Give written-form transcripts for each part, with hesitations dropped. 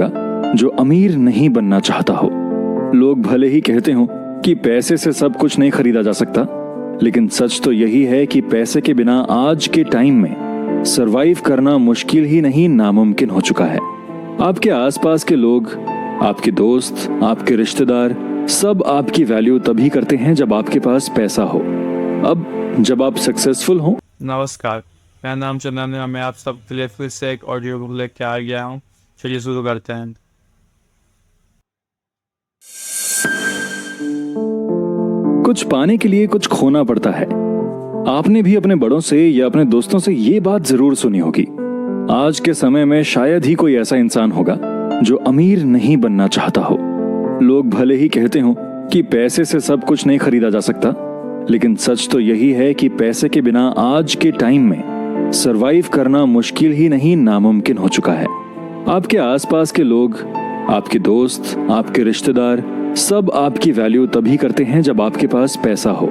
होगा जो अमीर नहीं बनना चाहता हो। लोग भले ही कहते हो कि पैसे से सब कुछ नहीं खरीदा जा सकता, लेकिन सच तो यही है कि पैसे के बिना आज के टाइम में सरवाइव करना मुश्किल ही नहीं नामुमकिन हो चुका है। आपके आसपास के लोग, आपके दोस्त, आपके रिश्तेदार सब आपकी वैल्यू तभी करते हैं जब आपके पास पैसा हो। अब जब आप सक्सेसफुल हो। नमस्कार, मेरा नाम चंदन है। मैं आप सबके लिए फिर से एक ऑडियो बुक लेके आ गया हूँ। चलिए शुरू करते हैं। कुछ पाने के लिए कुछ खोना पड़ता है। आपने भी अपने बड़ों से या अपने दोस्तों से ये बात जरूर सुनी होगी। आज के समय में शायद ही कोई ऐसा इंसान होगा जो अमीर नहीं बनना चाहता हो। लोग भले ही कहते हो कि पैसे से सब कुछ नहीं खरीदा जा सकता, लेकिन सच तो यही है कि पैसे के बिना आज के टाइम में सरवाइव करना मुश्किल ही नहीं नामुमकिन हो चुका है। आपके आसपास के लोग, आपके दोस्त, आपके रिश्तेदार सब आपकी वैल्यू तभी करते हैं जब आपके पास पैसा हो।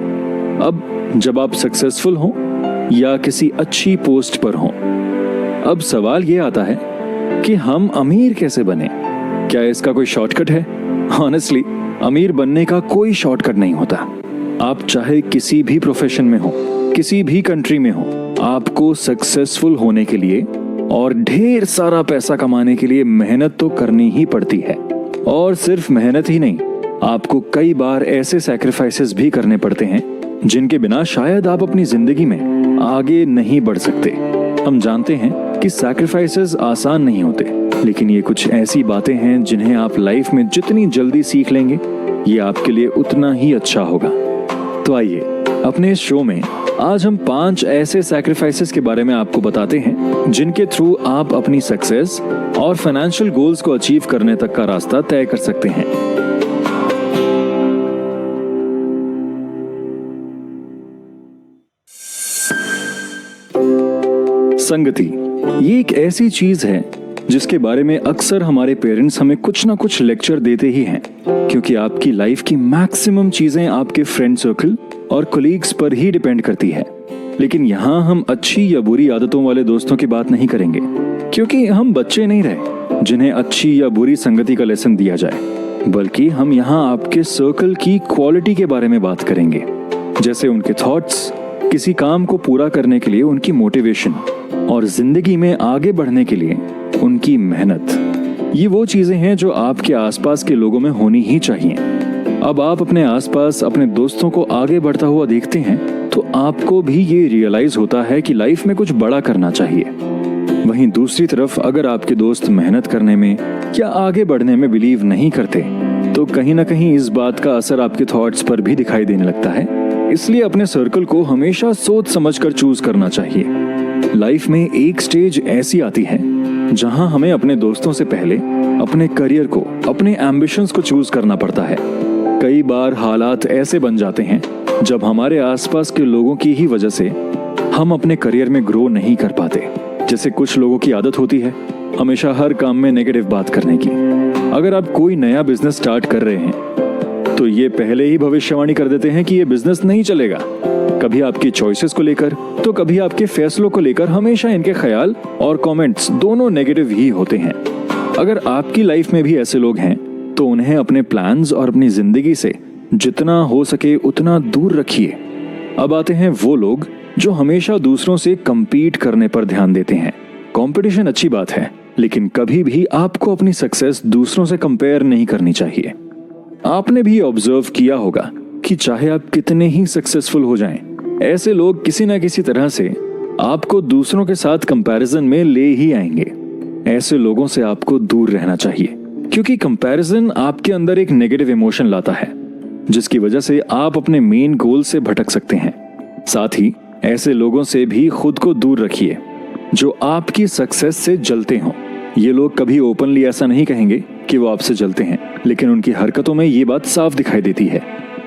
अब जब आप सक्सेसफुल हो या किसी अच्छी पोस्ट पर हो। अब सवाल ये आता है कि हम अमीर कैसे बने? क्या इसका कोई शॉर्टकट है? ऑनेस्टली, अमीर बनने का कोई शॉर्टकट नहीं होता। आप चाहे किसी भी प्रोफेशन में हो, किसी भी कंट्री में हो, आपको सक्सेसफुल होने के लिए और ढेर सारा पैसा कमाने के लिए मेहनत तो करनी ही पड़ती है। और सिर्फ मेहनत ही नहीं, आपको कई बार ऐसे सैक्रिफाइसेस भी करने पड़ते हैं जिनके बिना शायद आप अपनी जिंदगी में आगे नहीं बढ़ सकते। हम जानते हैं कि सैक्रिफाइसेस आसान नहीं होते, लेकिन ये कुछ ऐसी बातें हैं जिन्हें आप लाइफ में जितनी जल्दी सीख लेंगे, ये आपके लिए उतना ही अच्छा होगा। तो आइए अपने इस शो में आज हम 5 ऐसे सैक्रिफाइसेस के बारे में आपको बताते हैं जिनके थ्रू आप अपनी सक्सेस और फाइनेंशियल गोल्स को अचीव करने तक का रास्ता तय कर सकते हैं। संगति ये एक ऐसी चीज है जिसके बारे में अक्सर हमारे पेरेंट्स हमें कुछ ना कुछ लेक्चर देते ही हैं, क्योंकि आपकी लाइफ की मैक्सिमम चीजें आपके फ्रेंड सर्कल और कोलीग्स पर ही डिपेंड करती है। लेकिन यहाँ हम अच्छी या बुरी आदतों वाले दोस्तों की बात नहीं करेंगे, क्योंकि हम बच्चे नहीं रहे जिन्हें अच्छी या बुरी संगति का लेसन दिया जाए, बल्कि हम यहाँ आपके सर्कल की क्वालिटी के बारे में बात करेंगे, जैसे उनके थॉट्स, किसी काम को पूरा करने के लिए उनकी मोटिवेशन और जिंदगी में आगे बढ़ने के लिए उनकी मेहनत। ये वो चीजें हैं जो आपके आसपास के लोगों में होनी ही चाहिए। अब आप अपने आसपास अपने दोस्तों को आगे बढ़ता हुआ देखते हैं तो आपको भी ये रियलाइज होता है कि लाइफ में कुछ बड़ा करना चाहिए। वहीं दूसरी तरफ अगर आपके दोस्त मेहनत करने में या आगे बढ़ने में बिलीव नहीं करते, तो कहीं ना कहीं इस बात का असर आपके थॉट्स पर भी दिखाई देने लगता है। इसलिए अपने सर्कल को हमेशा सोच समझकर चूज करना चाहिए। लाइफ में एक स्टेज ऐसी आती है जहां हमें अपने दोस्तों से पहले अपने करियर को, अपने एम्बिशंस को चूज करना पड़ता है। कई बार हालात ऐसे बन जाते हैं जब हमारे आसपास के लोगों की ही वजह से हम अपने करियर में ग्रो नहीं कर पाते। जैसे कुछ लोगों की आदत होती है हमेशा हर काम में नेगेटिव बात करने की। अगर आप कोई नया बिजनेस स्टार्ट कर रहे हैं तो ये पहले ही भविष्यवाणी कर देते हैं कि ये बिजनेस नहीं चलेगा। कभी आपकी चॉइसेस को लेकर तो कभी आपके फैसलों को लेकर हमेशा इनके ख्याल और कमेंट्स दोनों नेगेटिव ही होते हैं। अगर आपकी लाइफ में भी ऐसे लोग हैं तो उन्हें अपने प्लान्स और अपनी जिंदगी से जितना हो सके उतना दूर रखिए। अब आते हैं वो लोग जो हमेशा दूसरों से compete करने पर ध्यान देते हैं। कंपटीशन अच्छी बात है, लेकिन कभी भी आपको अपनी सक्सेस दूसरों से कंपेयर नहीं करनी चाहिए। आपने भी ऑब्जर्व किया होगा कि चाहे आप कितने ही सक्सेसफुल हो जाएं, ऐसे लोग किसी ना किसी तरह से आपको दूसरों के साथ कंपैरिजन में ले ही आएंगे। ऐसे लोगों से आपको दूर रहना चाहिए, क्योंकि कंपैरिजन आपके अंदर एक नेगेटिव इमोशन लाता है, जिसकी वजह से आप अपने मेन गोल से भटक सकते हैं। साथ ही ऐसे लोगों से भी खुद को दूर रखिए जो आपकी सक्सेस से जलते हों। ये लोग कभी ओपनली ऐसा नहीं कहेंगे कि वो आपसे जलते हैं, लेकिन उनकी हरकतों में ये बात साफ दिखाई देती है।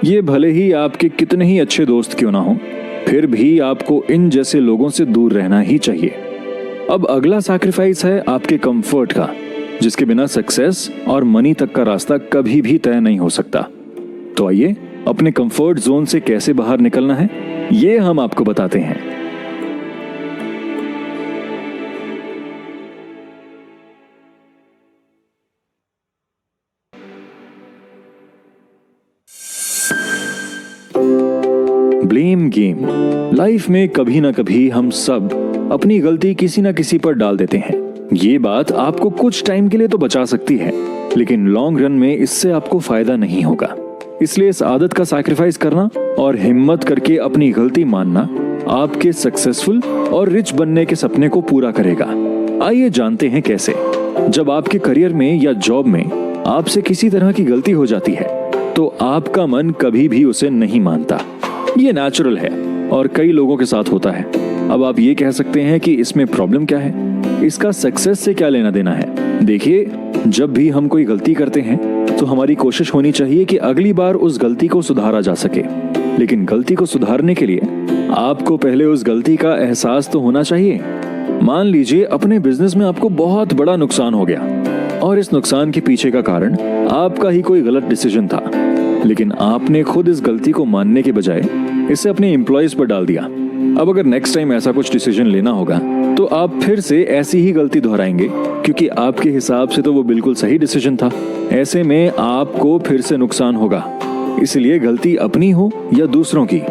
ये भले ही आपके कितने ही अच्छे दोस्त क्यों ना हो, फिर भी आपको इन जैसे लोगों से दूर रहना ही चाहिए। अब अगला सैक्रिफाइस है आपके कंफर्ट का, जिसके बिना सक्सेस और मनी तक का रास्ता कभी भी तय नहीं हो सकता। तो आइए अपने कंफर्ट जोन से कैसे बाहर निकलना है, ये हम आपको बताते हैं। Blame game. लाइफ में कभी ना कभी हम सब अपनी गलती किसी ना किसी पर डाल देते हैं। ये बात आपको कुछ टाइम के लिए तो बचा सकती है, लेकिन लॉन्ग रन में इससे आपको फायदा नहीं होगा। इसलिए इस आदत का सैक्रिफाइस करना और हिम्मत करके अपनी गलती मानना आपके सक्सेसफुल और रिच बनने के सपने को पूरा करेगा। आइए जानते हैं कैसे। जब आपके करियर में या जॉब में आपसे किसी तरह की गलती हो जाती है तो आपका मन कभी भी उसे नहीं मानता। ये नेचुरल है और कई लोगों के साथ होता है। अब आप ये कह सकते हैं कि इसमें प्रॉब्लम क्या है, इसका सक्सेस से क्या लेना देना है। देखिए, जब भी हम कोई गलती करते हैं तो हमारी कोशिश होनी चाहिए कि अगली बार उस गलती को सुधारा जा सके। लेकिन गलती को सुधारने के लिए आपको पहले उस गलती का एहसास तो होना चाहिए। मान लीजिए अपने बिजनेस में आपको बहुत बड़ा नुकसान हो गया और इस नुकसान के पीछे का कारण आपका ही कोई गलत डिसीजन था, लेकिन आपने खुद इस गलती को मानने के बजाय इसे अपने एम्प्लॉयज पर डाल दिया। अब अगर नेक्स्ट टाइम ऐसा कुछ डिसीजन लेना होगा तो आप फिर से ऐसी ही गलती दोहराएंगे, क्योंकि आपके हिसाब से तो वो बिल्कुल सही डिसीजन था। ऐसे में आपको फिर से नुकसान होगा। इसलिए गलती अपनी हो या दूसरों की,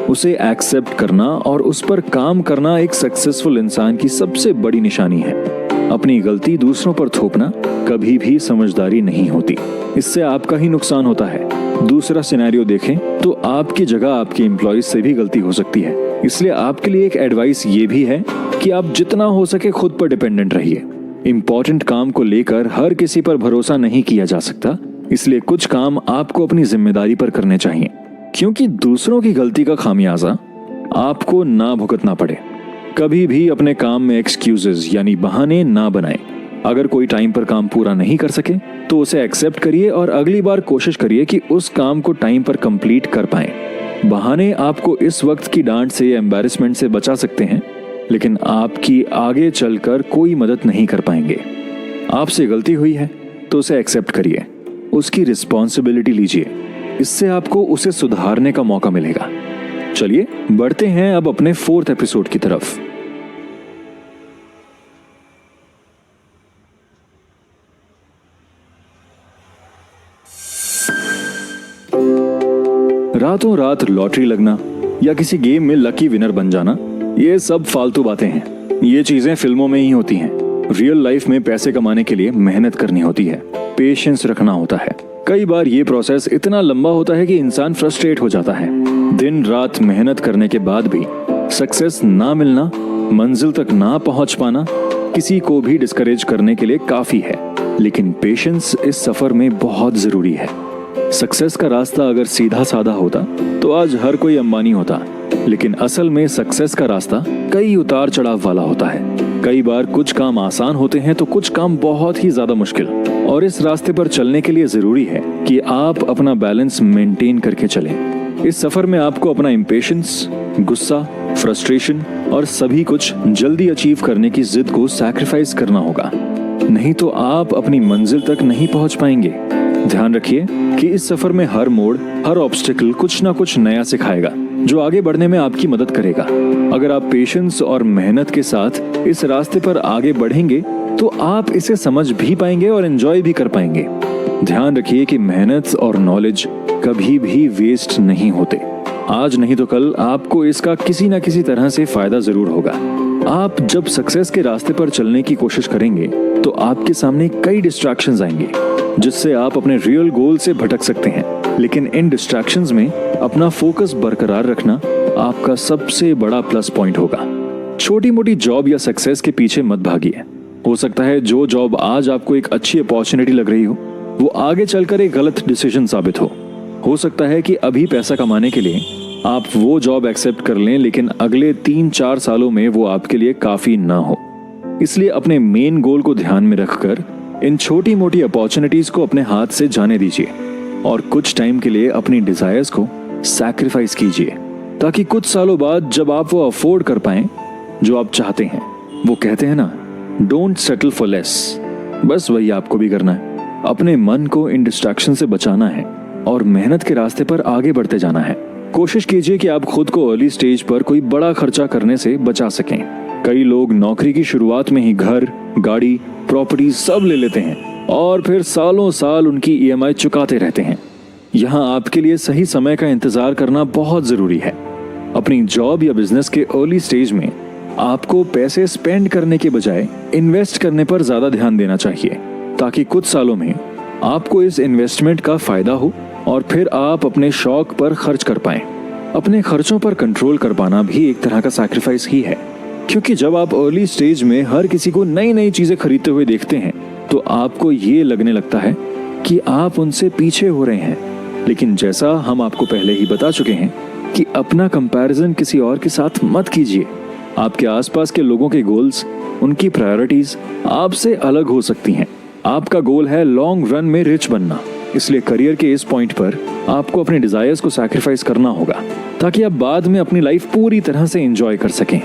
उसे एक्सेप्ट करना और उस पर काम करना एक सक्सेसफुल इंसान की सबसे बड़ी निशानी है। अपनी गलती दूसरों पर थोपना कभी भी समझदारी नहीं होती, इससे आपका ही नुकसान होता है। दूसरा सिनेरियो देखें तो आपकी जगह आपके एम्प्लॉयज से भी गलती हो सकती है। इसलिए आपके लिए एक एडवाइस ये भी है कि आप जितना हो सके खुद पर डिपेंडेंट रहिए। इंपॉर्टेंट काम को लेकर हर किसी पर भरोसा नहीं किया जा सकता, इसलिए कुछ काम आपको अपनी जिम्मेदारी पर करने चाहिए, क्योंकि दूसरों की गलती का खामियाजा आपको ना भुगतना पड़े। कभी भी अपने काम में एक्सक्यूजेस यानी बहाने ना बनाएं। अगर कोई टाइम पर काम पूरा नहीं कर सके तो उसे एक्सेप्ट करिए और अगली बार कोशिश करिए कि उस काम को टाइम पर कंप्लीट कर पाएं। बहाने आपको इस वक्त की डांट से या एम्बैरेसमेंट से बचा सकते हैं, लेकिन आपकी आगे चलकर कोई मदद नहीं कर पाएंगे। आपसे गलती हुई है तो उसे एक्सेप्ट करिए, उसकी रिस्पॉन्सिबिलिटी लीजिए। इससे आपको उसे सुधारने का मौका मिलेगा। चलिए बढ़ते हैं अब अपने 4th एपिसोड की तरफ। रातों रात लॉटरी लगना या किसी गेम में लकी विनर बन जाना, ये सब फालतू बातें हैं। ये चीजें फिल्मों में ही होती हैं। रियल लाइफ में पैसे कमाने के लिए मेहनत करनी होती है, पेशेंस रखना होता है। कई बार ये प्रोसेस इतना लंबा होता है कि इंसान फ्रस्ट्रेट हो जाता है। दिन रात मेहनत करने के बाद भी सक्सेस ना मिलना, मंजिल तक ना पहुंच पाना किसी को भी डिस्करेज करने के लिए काफी है। लेकिन पेशेंस इस सफर में बहुत जरूरी है। सक्सेस का रास्ता अगर सीधा साधा होता तो आज हर कोई अंबानी होता, लेकिन असल में सक्सेस का रास्ता कई उतार चढ़ाव वाला होता है। कई बार कुछ काम आसान होते हैं तो कुछ काम बहुत ही ज्यादा मुश्किल, और इस रास्ते पर चलने के लिए जरूरी है कि आप अपना बैलेंस मेंटेन करके चलें। इस सफर में आपको अपना इम्पेशेंस, गुस्सा, फ्रस्ट्रेशन और सभी कुछ जल्दी अचीव करने की जिद को सैक्रिफाइस करना होगा, नहीं तो आप अपनी मंजिल तक नहीं पहुंच पाएंगे। ध्यान रखिए कि इस सफर में हर मोड़, हर ऑब्स्टिकल कुछ ना कुछ नया सिखाएगा जो आगे बढ़ने में आपकी मदद करेगा। अगर आप पेशेंस और मेहनत के साथ इस रास्ते पर आगे बढ़ेंगे तो आप इसे समझ भी पाएंगे और एंजॉय भी कर पाएंगे। ध्यान रखिए कि मेहनत और नॉलेज कभी भी वेस्ट नहीं होते। आज नहीं तो कल आपको इसका किसी ना किसी तरह से फायदा जरूर होगा। आप जब सक्सेस के रास्ते पर चलने की कोशिश करेंगे तो आपके सामने कई डिस्ट्रैक्शंस आएंगे जिससे आप अपने रियल गोल से भटक सकते हैं। लेकिन इन डिस्ट्रैक्शंस में अपना फोकस बरकरार रखना आपका सबसे बड़ा प्लस पॉइंट होगा। छोटी मोटी जॉब या सक्सेस के पीछे मत भागिए। हो सकता है जो जॉब आज आपको एक अच्छी अपॉर्चुनिटी लग रही हो वो आगे चलकर एक गलत डिसीजन साबित हो सकता है कि अभी पैसा कमाने के लिए आप वो जॉब एक्सेप्ट कर लें, लेकिन अगले 3-4 सालों में वो आपके लिए काफी ना हो। इसलिए अपने मेन गोल को ध्यान में रखकर इन छोटी मोटी अपॉर्चुनिटीज को अपने हाथ से जाने दीजिए और कुछ टाइम के लिए अपनी डिजायर्स को सैक्रिफाइस कीजिए, ताकि कुछ सालों बाद जब आप वो अफोर्ड कर पाएं जो आप चाहते हैं। वो कहते हैं ना, डोंट सेटल फॉर लेस। बस वही आपको भी करना है। अपने मन को इन डिस्ट्रैक्शन से बचाना है और मेहनत के रास्ते पर आगे बढ़ते जाना है। कोशिश कीजिए कि आप खुद को अर्ली स्टेज पर कोई बड़ा खर्चा करने से बचा सकें। कई लोग नौकरी की शुरुआत में ही घर, गाड़ी, प्रॉपर्टी सब ले लेते हैं और फिर सालों साल उनकी EMI चुकाते रहते हैं। यहाँ आपके लिए सही समय का इंतजार करना बहुत जरूरी है। अपनी जॉब या बिजनेस के अर्ली स्टेज में आपको पैसे स्पेंड करने के बजाय इन्वेस्ट करने पर ज्यादा ध्यान देना चाहिए, ताकि कुछ सालों में आपको इस इन्वेस्टमेंट का फायदा हो और फिर आप अपने शौक पर खर्च कर पाएं। अपने खर्चों पर कंट्रोल कर पाना भी एक तरह का सैक्रिफाइस ही है, क्योंकि जब आप अर्ली स्टेज में हर किसी को नई नई चीजें खरीदते हुए देखते हैं तो आपको ये लगने लगता है कि आप उनसे पीछे हो रहे हैं। लेकिन जैसा हम आपको पहले ही बता चुके हैं कि अपना कंपैरिजन किसी और के साथ मत कीजिए। आपके आसपास के लोगों के गोल्स, उनकी प्रायोरिटीज आपसे अलग हो सकती हैं। आपका गोल है लॉन्ग रन में रिच बनना, इसलिए करियर के इस पॉइंट पर आपको अपने डिजायर्स को सैक्रिफाइस करना होगा, ताकि आप बाद में अपनी लाइफ पूरी तरह से एंजॉय कर सकें।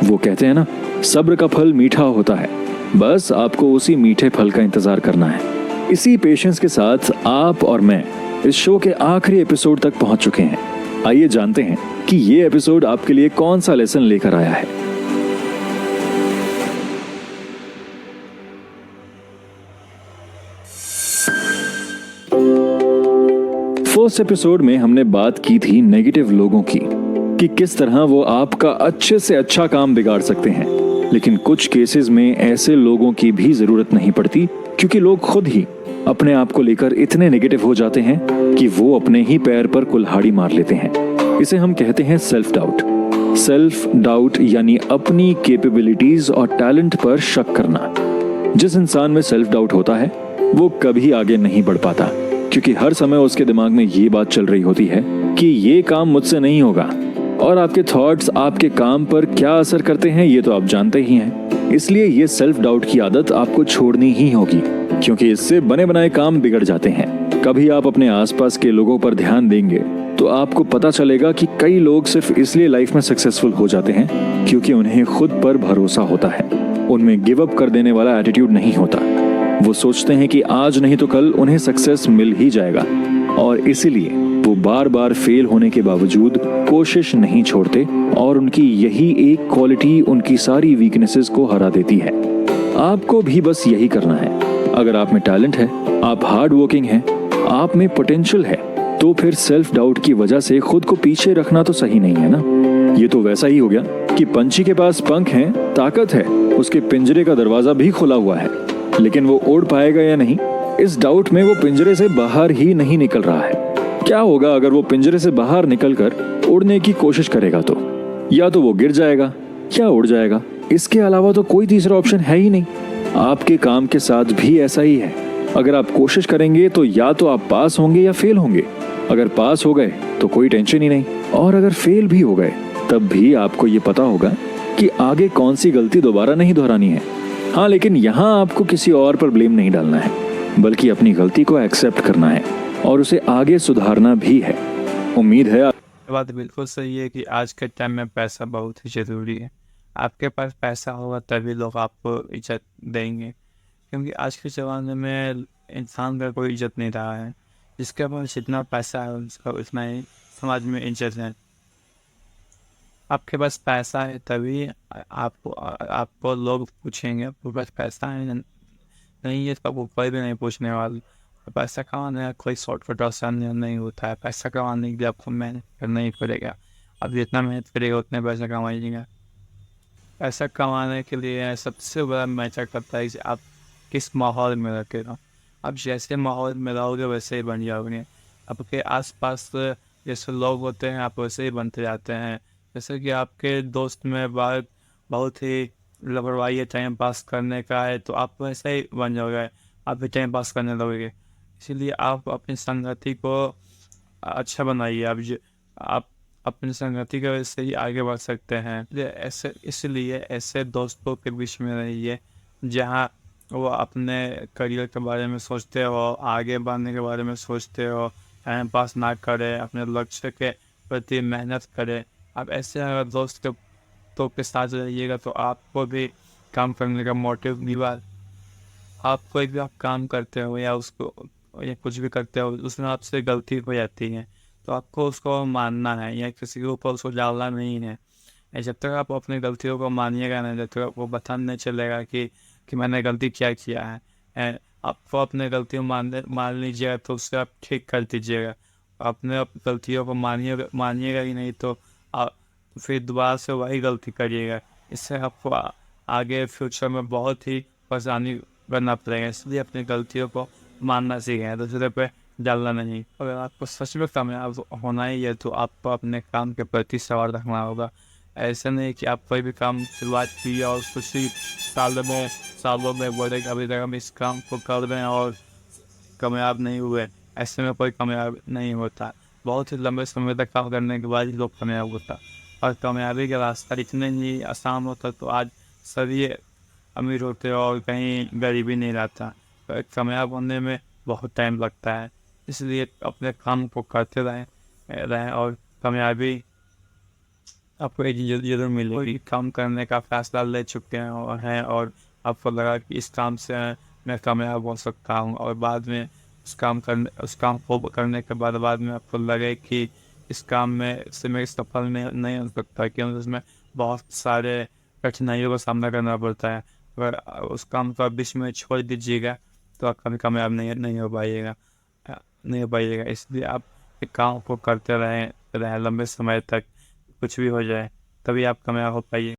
वो कहते हैं ना, सब्र का फल मीठा होता है, बस आपको उसी मीठे फल का इंतजार करना है। इसी पेशेंस के साथ आप और मैं इस शो के आखिरी एपिसोड तक पहुंच चुके हैं। आइए जानते हैं कि ये एपिसोड आपके लिए कौन सा लेसन लेकर आया है। फर्स्ट एपिसोड में हमने बात की थी नेगेटिव लोगों की, कि किस तरह वो आपका अच्छे से अच्छा काम बिगाड़ सकते हैं। लेकिन कुछ केसेस में ऐसे लोगों की भी जरूरत नहीं पड़ती, क्योंकि लोग खुद ही अपने आप को लेकर इतने नेगेटिव हो जाते हैं कि वो अपने ही पैर पर कुल्हाड़ी मार लेते हैं। इसे हम कहते हैं सेल्फ डाउट। सेल्फ डाउट यानी अपनी कैपेबिलिटीज और टैलेंट पर शक करना। जिस इंसान में सेल्फ डाउट होता है वो कभी आगे नहीं बढ़ पाता, क्योंकि हर समय उसके दिमाग में ये बात चल रही होती है कि ये काम मुझसे नहीं होगा। और आपके थॉट्स आपके काम पर क्या असर करते हैं ये तो आप जानते ही हैं। इसलिए ये सेल्फ डाउट की आदत आपको छोड़नी ही होगी, क्योंकि इससे बने बनाए काम बिगड़ जाते हैं। कभी आप अपने आसपास के लोगों पर ध्यान देंगे तो आपको पता चलेगा कि कई लोग सिर्फ इसलिए लाइफ में सक्सेसफुल हो जाते हैं क्योंकि उन्हें खुद पर भरोसा होता है। उनमें गिव अप कर देने वाला एटीट्यूड नहीं होता। वो सोचते हैं कि आज नहीं तो कल उन्हें सक्सेस मिल ही जाएगा, और इसीलिए वो बार बार फेल होने के बावजूद कोशिश नहीं छोड़ते, और उनकी यही एक क्वालिटी उनकी सारी वीकनेसेस को हरा देती है। आपको भी बस यही करना है। अगर आप में टैलेंट है, आप हार्ड वर्किंग हैं, आप में पोटेंशियल है, तो फिर सेल्फ डाउट की वजह से खुद को पीछे रखना तो सही नहीं है ना। ये तो वैसा ही हो गया कि पंछी के पास पंख हैं, ताकत है, उसके पिंजरे का दरवाजा भी खुला हुआ है, लेकिन वो उड़ पाएगा या नहीं, इस डाउट में वो पिंजरे से बाहर ही नहीं निकल रहा है। क्या होगा अगर वो पिंजरे से बाहर निकलकर उड़ने की कोशिश करेगा? तो या तो वो गिर जाएगा या उड़ जाएगा। इसके अलावा तो कोई तीसरा ऑप्शन है ही नहीं। आपके काम के साथ भी ऐसा ही है। अगर आप कोशिश करेंगे तो या तो आप पास होंगे या फेल होंगे। अगर पास हो गए तो कोई टेंशन ही नहीं, और अगर फेल भी हो गए तब भी आपको ये पता होगा कि आगे कौन सी गलती दोबारा नहीं दोहरानी है। हाँ, लेकिन यहाँ आपको किसी और पर ब्लेम नहीं डालना है, बल्कि अपनी गलती को एक्सेप्ट करना है और उसे आगे सुधारना भी है। उम्मीद है ये बात बिल्कुल सही है कि आज के टाइम में पैसा बहुत ही ज़रूरी है। आपके पास पैसा होगा तभी लोग आपको इज्जत देंगे, क्योंकि आज के ज़माने में इंसान का कोई इज्जत नहीं रहा है। जिसके पास जितना पैसा है उसका उतना ही समाज में इज्जत है। आपके पास पैसा है तभी आपको लोग पूछेंगे आपके पास पैसा है नहीं है, तो आपको कोई भी नहीं पूछने वाला। पैसा कमाने का कोई शॉर्टकट आसान नहीं होता है। पैसा कमाने के लिए आपको मेहनत करना ही पड़ेगा। आप जितना मेहनत करेगा उतने पैसा कमाइएगा। पैसा कमाने के लिए सबसे बड़ा मैटर करता है कि आप किस माहौल में रखे हो। आप जैसे माहौल में रहोगे वैसे ही बन जाओगे। आपके आसपास जैसे लोग होते हैं आप वैसे ही बनते जाते हैं। जैसे कि आपके दोस्त में बात बहुत ही लापरवाही है टाइम पास करने का है, तो आप वैसे ही बन जाओगे, आप भी टाइम पास करने लगोगे। इसीलिए आप अपनी संगति को अच्छा बनाइए। आप अपनी संगति की वजह से ही आगे बढ़ सकते हैं। इसलिए ऐसे दोस्तों के बीच में रहिए जहाँ वो अपने करियर के बारे में सोचते हो, आगे बढ़ने के बारे में सोचते हो, टाइम पास ना करें, अपने लक्ष्य के प्रति मेहनत करें। आप ऐसे अगर दोस्त के साथ रहिएगा तो आपको भी काम करने का मोटिव मिलेगा। आप कोई भी आप काम करते हो या कुछ भी करते हो उसमें आपसे गलती हो जाती है तो आपको उसको मानना है या किसी के ऊपर उसको डालना नहीं है। जब तक आप अपनी गलतियों को मानिएगा ना, जब तक आपको पता नहीं चलेगा कि मैंने गलती क्या किया है। आपको अपने गलतियों मान लीजिएगा तो उससे आप ठीक कर दीजिएगा। अपने गलतियों को मानिएगा ही नहीं तो फिर दोबारा से वही गलती करिएगा। इससे आपको आगे फ्यूचर में बहुत ही परेशानी करना पड़ेगा। इसलिए अपनी गलतियों को मानना सीखें, दूसरे पे डालना नहीं। अगर आपको सच में कामयाब होना ही है तो आपको अपने काम के प्रति सवाल रखना होगा। ऐसा नहीं कि आप कोई भी काम शुरुआत की और कुछ ही सालों में बोले कि अभी तक हम इस काम को कर रहे हैं और कामयाब नहीं हुए। ऐसे में कोई कामयाब नहीं होता। बहुत ही लंबे समय तक काम करने के बाद ही लोग कामयाब होता। और कामयाबी का रास्ता इतने ही आसान होता तो आज सभी अमीर होते और कहीं गरीबी नहीं रहता। पर कामयाब होने में बहुत टाइम लगता है। इसलिए अपने काम को करते रहें और कामयाबी आपको एक जरूर मिलेगी। कोई काम करने का फैसला ले चुके हैं और आपको लगा कि इस काम से मैं कामयाब हो सकता हूँ, और बाद में उस काम को करने के बाद में आपको लगे कि इस काम में से मैं सफल नहीं हो सकता, क्योंकि उसमें बहुत सारे कठिनाइयों का सामना करना पड़ता है। अगर उस काम को बीच में छोड़ दीजिएगा तो आप कभी कामयाब नहीं हो पाइएगा। इसलिए आप एक काम को करते रहें लंबे समय तक, कुछ भी हो जाए तभी आप कामयाब हो पाइए।